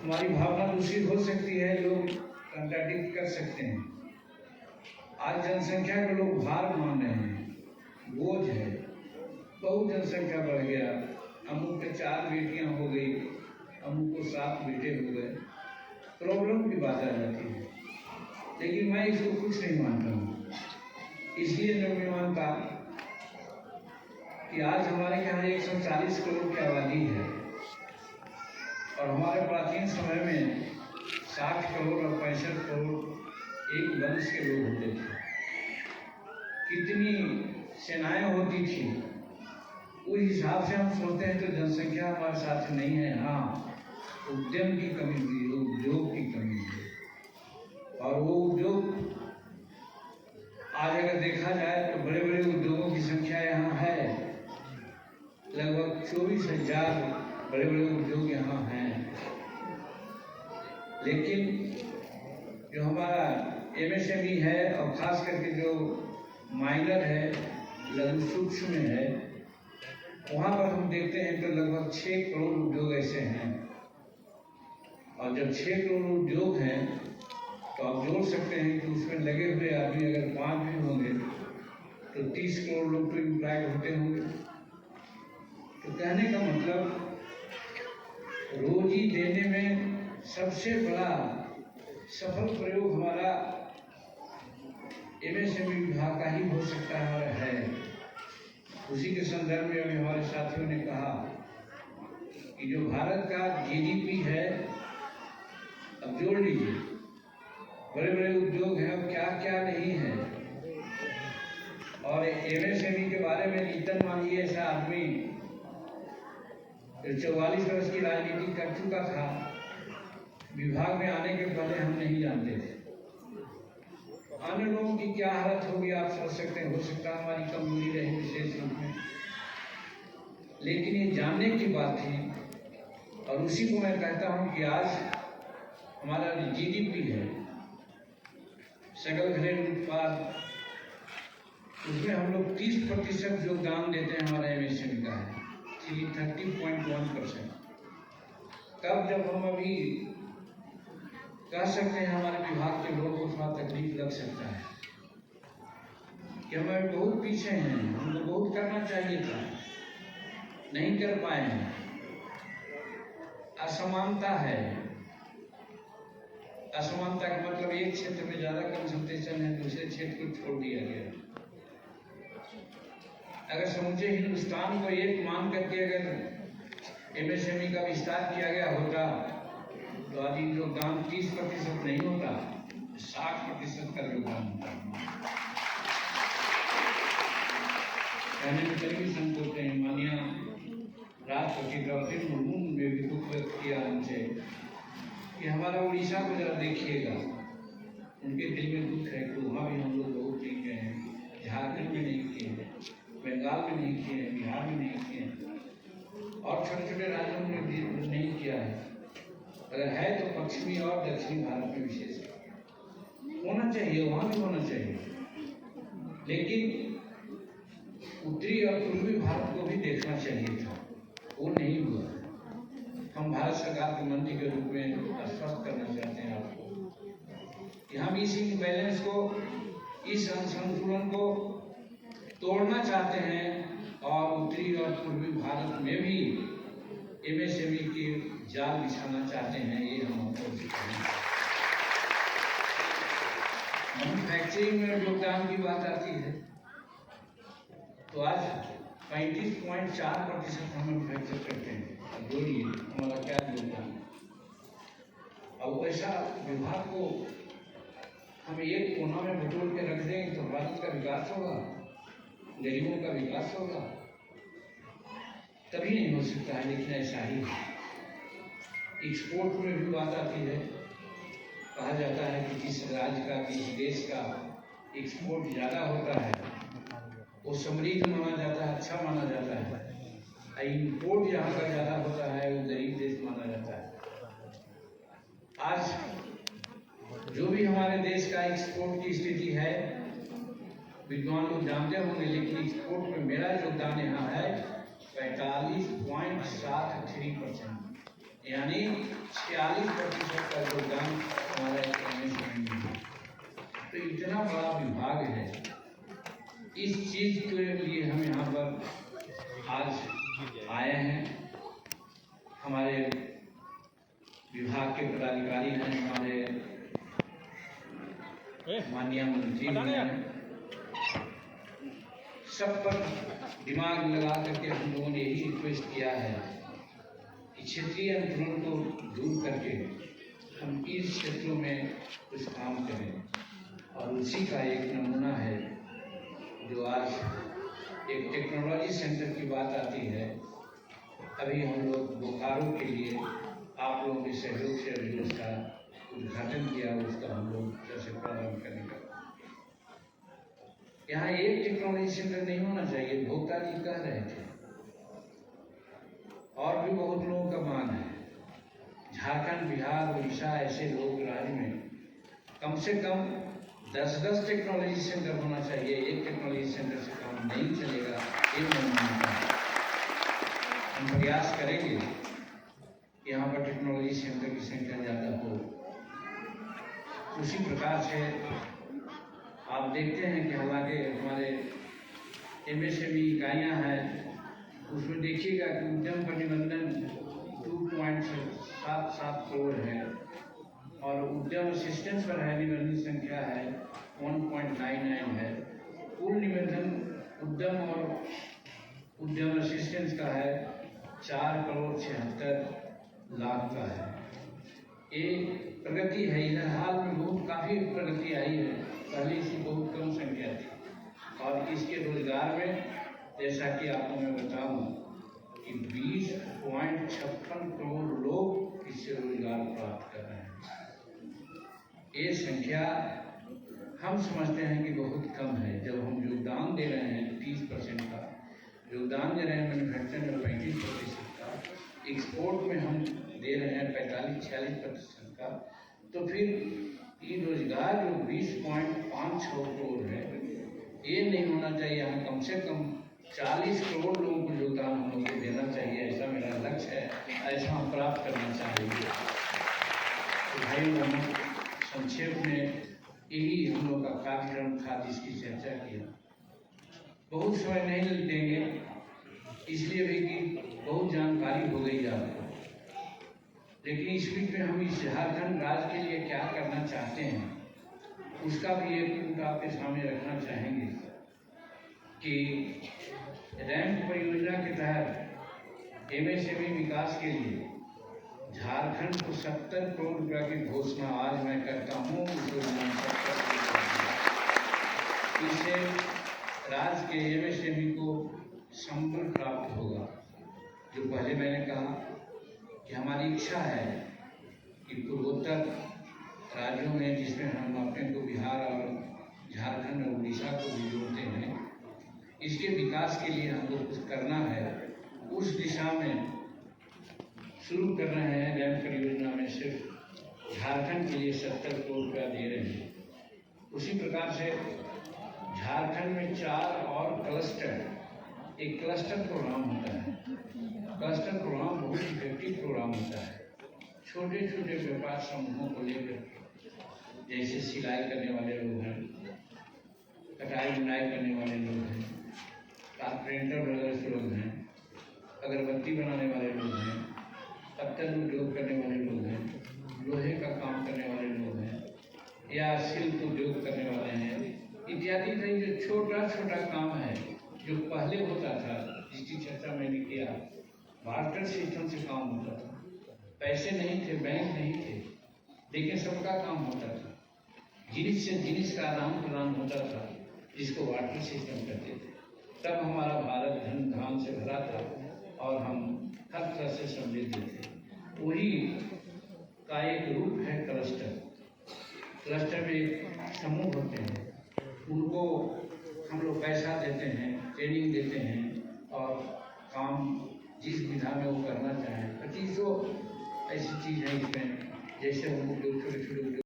हमारी भावना दूषित हो सकती है, लोग कंट्राडिक्ट कर सकते हैं। आज जनसंख्या को लोग भार मान रहे हैं, बोझ है, बहुत जनसंख्या बढ़ गया, अमुक के 4 बेटियां हो गई, अमुक को 7 बेटे हो गए, प्रॉब्लम की बात आ जाती है। लेकिन मैं इसको कुछ नहीं मानता हूँ। इसलिए नहीं मानता कि आज हमारे यहाँ 140 करोड़ की आबादी है और हमारे प्राचीन समय में 60 करोड़ और 65 करोड़ एक वंश के लोग होते थे। कितनी सेनाएं होती थी, उस हिसाब से हम सोचते हैं तो जनसंख्या हमारे साथ नहीं है। हाँ, उद्यम की कमी हुई, उद्योग की कमी हुई, और वो उद्योग आज अगर देखा जाए तो बड़े बड़े उद्योगों की संख्या यहाँ है, लगभग 24,000 बड़े बड़े उद्योग यहाँ हैं। लेकिन जो हमारा MSME है और खास करके जो माइनर है, लघु सूक्ष्म है, वहाँ पर हम देखते हैं तो लगभग 6 करोड़ उद्योग ऐसे हैं। और जब 6 करोड़ उद्योग हैं तो आप जोड़ सकते हैं कि उसमें लगे हुए आदमी अगर 5 भी होंगे तो 30 करोड़ लोग तो इम्प्लॉयड होते होंगे। तो कहने का मतलब, रोजी देने में सबसे बड़ा सफल प्रयोग हमारा MSME विभाग का ही हो सकता है। उसी के संदर्भ में अभी हमारे साथियों ने कहा कि जो भारत का GDP है, अब जोड़ लीजिए, बड़े बड़े उद्योग हैं, अब क्या क्या नहीं है। और MSME के बारे में नीतन मानिए ऐसा आदमी जो 44 वर्ष की राजनीति कर चुका था, विभाग में आने के पहले हम नहीं जानते थे। अन्य लोगों की क्या हालत होगी आप सोच सकते हैं। हो सकता है हमारी कमजोरी रही विशेष रूप में, लेकिन ये जानने की बात थी। और उसी को मैं कहता हूँ कि आज हमारा GDP है, सकल घरेलू उत्पाद, उसमें हम लोग 30% योगदान देते हैं, हमारा MSME का है 30.1%। तब जब हम अभी कह सकते हैं हमारे विभाग के लोगों को थोड़ा तकलीफ लग सकता है कि हम अभी बहुत पीछे हैं, हमको बहुत करना चाहिए था, नहीं कर पाए हैं। असमानता है। असमानता का मतलब एक क्षेत्र में ज्यादा कंसंट्रेशन है, दूसरे क्षेत्र को छोड़ दिया गया। अगर समूचे हिंदुस्तान को एक मान करके अगर MSME का विस्तार किया गया होता तो आज योगदान 30% नहीं होता, 60% का योगदान होता। कहने में कभी संकोच है। माननीय राष्ट्रपति द्रौपदी मुर्मू ने भी दुख व्यक्त किया हमसे कि हमारा उड़ीसा को जरा देखिएगा, उनके दिल में दुख है कि वहाँ भी हम लोग बहुत नहीं गए हैं, झारखंड में नहीं किए हैं, बंगाल में नहीं किए हैं, बिहार में नहीं किए हैं, और छोटे छोटे राज्यों में भी नहीं किया है। अगर है तो पश्चिमी और दक्षिणी भारत में विशेष होना चाहिए, वहाँ भी होना चाहिए। लेकिन उत्तरी और पूर्वी भारत को भी देखना चाहिए था, वो नहीं हुआ। हम भारत सरकार के मंत्री के रूप में आश्वस्त करना चाहते हैं आपको कि हम इस इम्बैलेंस को, इस असंतुलन को तोड़ना चाहते हैं और उत्तरी और पूर्वी भारत में भी MSME के जाल बिछाना चाहते हैं। ये हम आपको मैन्युफैक्चरिंग में योगदान की बात आती है तो आज 35.4% हम मैन्युफैक्चर करते हैं। अब जोड़िए हमारा क्या योगदान। अब ऐसा विभाग को हम एक कोना में बटोर के रख देंगे तो भारत का विकास होगा, गरीबों का विकास होगा, तभी नहीं हो सकता है। लेकिन ऐसा ही है। एक्सपोर्ट में भी बात आती है, कहा जाता है कि जिस राज्य का, जिस देश का एक्सपोर्ट ज़्यादा होता है वो समृद्ध माना जाता है, अच्छा माना जाता है। इम्पोर्ट जहाँ का ज़्यादा होता है वो गरीब देश माना जाता है। आज जो भी हमारे देश का एक्सपोर्ट की स्थिति है, विद्वान लोग जानते होंगे, लेकिन एक्सपोर्ट में मेरा योगदान यहाँ है 45.73%। यानी 46% का योगदान हमारा एमएसएमई में है। तो इतना बड़ा विभाग है, इस चीज के लिए हम यहाँ पर आज आए हैं। हमारे विभाग के पदाधिकारी हैं, हमारे माननीय मंत्री हैं, सब पर दिमाग लगा करके हम लोगों ने यही रिक्वेस्ट किया है कि क्षेत्रीय अंतरण को दूर करके हम इस क्षेत्रों में कुछ काम करें। और उसी का एक नमूना है जो आज एक टेक्नोलॉजी सेंटर की बात आती है। अभी हम लोग बोकारो के लिए आप लोगों के सहयोग से अभी उसका उद्घाटन किया, उसका हम लोग जैसे प्रारंभ करेंगे। यहाँ एक टेक्नोलॉजी सेंटर नहीं होना चाहिए, भोक्ता जी कह रहे थे, और भी बहुत लोगों का मांग है। झारखंड, बिहार, उड़ीसा ऐसे लोग राज्य में कम से कम 10-10 टेक्नोलॉजी सेंटर होना चाहिए। एक टेक्नोलॉजी सेंटर से काम नहीं चलेगा, ये मैं मानता हूँ। हम प्रयास करेंगे कि यहाँ पर टेक्नोलॉजी सेंटर की संख्या ज़्यादा हो। उसी प्रकार से आप देखते हैं कि हमारे एमएसएमई इकाइयाँ हैं, उसमें देखिएगा कि उद्यम पर निबंधन 2.77 करोड़ है और उद्यम असिस्टेंस पर है निबंधन संख्या है 1.99 है। कुल निबंधन उद्यम और उद्यम असिस्टेंस का है 4,76,00,000 का है। ये प्रगति है, इधर हाल में बहुत काफ़ी प्रगति आई है, पहले इसकी बहुत कम संख्या थी। और इसके रोजगार में जैसा कि आपको मैं बताऊं कि 20.56 करोड़ लोग इससे रोजगार प्राप्त कर रहे हैं। ये संख्या हम समझते हैं कि बहुत कम है। जब हम योगदान दे रहे हैं 30% का योगदान दे रहे हैं, मैन्युफैक्चरिंग में 35% का, एक्सपोर्ट में हम दे रहे हैं 45-46% का, तो फिर ये रोजगार जो 20.56 करोड़ है, ये नहीं होना चाहिए। हमें कम से कम 40 करोड़ लोगों को योगदान हम लोग को देना चाहिए, ऐसा मेरा लक्ष्य है, ऐसा हम प्राप्त करना चाहेंगे। तो भाई बहनों, संक्षेप में यही हम लोग का कार्यक्रम था जिसकी चर्चा किया। बहुत समय नहीं देंगे इसलिए भी कि बहुत जानकारी हो गई आपको, लेकिन इस बीच में हम इस झारखंड राज्य के लिए क्या करना चाहते हैं उसका भी एक पूरा आपके सामने रखना चाहेंगे कि रैंप परियोजना के तहत एमएसएमई विकास के लिए झारखंड को 70 करोड़ रुपया की घोषणा आज मैं करता हूँ। इससे राज्य के एमएसएमई को संबल प्राप्त होगा। जो पहले मैंने कहा कि हमारी इच्छा है कि पूर्वोत्तर राज्यों में, जिसमें हम अपने को बिहार और झारखंड और उड़ीसा को भी जोड़ते हैं, इसके विकास के लिए हमको कुछ करना है। उस दिशा में शुरू कर रहे हैं। रैंप परियोजना में सिर्फ झारखंड के लिए 70 करोड़ रुपया दे रहे हैं। उसी प्रकार से झारखंड में 4 और क्लस्टर, एक क्लस्टर प्रोग्राम होता है। क्लस्टर प्रोग्राम बहुत इफेक्टिव प्रोग्राम होता है। छोटे छोटे व्यापार समूहों को लेकर, जैसे सिलाई करने वाले लोग हैं, कटाई बुनाई करने वाले लोग हैं, कारपेंटर ब्रदर्स लोग हैं, अगरबत्ती बनाने वाले लोग हैं, पत्थर उद्योग करने वाले लोग हैं, लोहे का काम करने वाले लोग हैं, या शिल्प उद्योग करने वाले हैं, इत्यादि। जो छोटा छोटा काम है जो पहले होता था, जिसकी चर्चा मैंने किया, बार्टर सिस्टम से काम होता था। पैसे नहीं थे, बैंक नहीं थे, लेकिन सबका काम होता था। जिनिस से जिनिस का आदान प्रदान होता था, जिसको वाटर सिस्टम कहते थे। तब हमारा भारत धन धान से भरा था और हम हर तरह से समृद्ध थे। वही का एक रूप है क्लस्टर। क्लस्टर में एक समूह होते हैं, उनको हम लोग पैसा देते हैं, ट्रेनिंग देते हैं और काम जिस विधा में वो करना चाहें। 2500 ऐसी चीज़ है इसमें, जैसे हम लोग छोटे छोटे